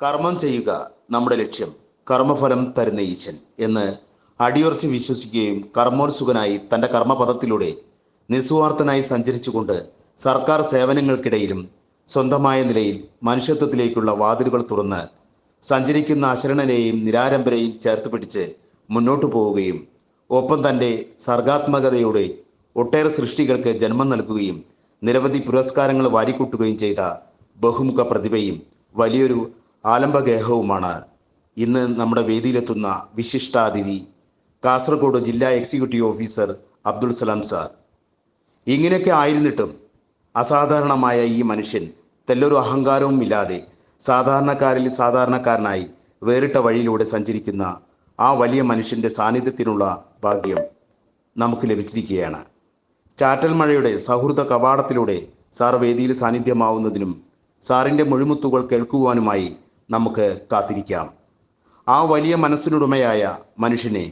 കർമ്മം ചെയ്യുക നമ്മുടെ ലക്ഷ്യം, കർമ്മഫലം തരുന്ന ഈശൻ എന്ന് അടിയുറച്ച് വിശ്വസിക്കുകയും കർമ്മോത്സുകനായി തൻ്റെ കർമ്മപഥത്തിലൂടെ നിസ്വാർത്ഥനായി സഞ്ചരിച്ചുകൊണ്ട് സർക്കാർ സേവനങ്ങൾക്കിടയിലും സ്വന്തമായ നിലയിൽ മനുഷ്യത്വത്തിലേക്കുള്ള വാതിലുകൾ തുറന്ന് സഞ്ചരിക്കുന്ന അശരണരെയും നിരാരംഭരെയും ചേർത്ത് പിടിച്ച് മുന്നോട്ടു പോവുകയും ഒപ്പം തൻ്റെ സർഗാത്മകതയുടെ ഒട്ടേറെ സൃഷ്ടികൾക്ക് ജന്മം നൽകുകയും നിരവധി പുരസ്കാരങ്ങൾ വാരിക്കൂട്ടുകയും ചെയ്ത ബഹുമുഖ പ്രതിഭയും വലിയൊരു ആലംബഗേഹവുമാണ് ഇന്ന് നമ്മുടെ വേദിയിലെത്തുന്ന വിശിഷ്ടാതിഥി കാസർഗോഡ് ജില്ലാ executive officer Abdul Salam sir. ഇങ്ങനെയൊക്കെ ആയിരുന്നിട്ടും അസാധാരണമായ ഈ മനുഷ്യൻ തെല്ലൊരു അഹങ്കാരവും ഇല്ലാതെ സാധാരണക്കാരിൽ സാധാരണക്കാരനായി വേറിട്ട വഴിയിലൂടെ സഞ്ചരിക്കുന്ന ആ വലിയ മനുഷ്യൻ്റെ സാന്നിധ്യത്തിനുള്ള ഭാഗ്യം നമുക്ക് ലഭിച്ചിരിക്കുകയാണ്. ചാറ്റൽ മഴയുടെ സൗഹൃദ കവാടത്തിലൂടെ സാർ വേദിയിൽ സാന്നിധ്യമാവുന്നതിനും സാറിൻ്റെ മൊഴിമുത്തുകൾ കേൾക്കുവാനുമായി നമുക്ക് കാത്തിരിക്കാം. ആ വലിയ മനസ്സിനുടമയായ മനുഷ്യനെ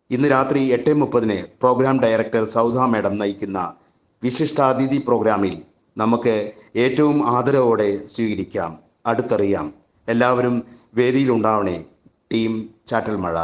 ഇന്ന് രാത്രി 8:30 പ്രോഗ്രാം ഡയറക്ടർ സൗദ മേഡം നയിക്കുന്ന വിശിഷ്ടാതിഥി പ്രോഗ്രാമിൽ നമുക്ക് ഏറ്റവും ആദരവോടെ സ്വീകരിക്കാം, അടുത്തറിയാം. എല്ലാവരും വേദിയിലുണ്ടാവണേ. ടീം ചാറ്റൽ മഴ.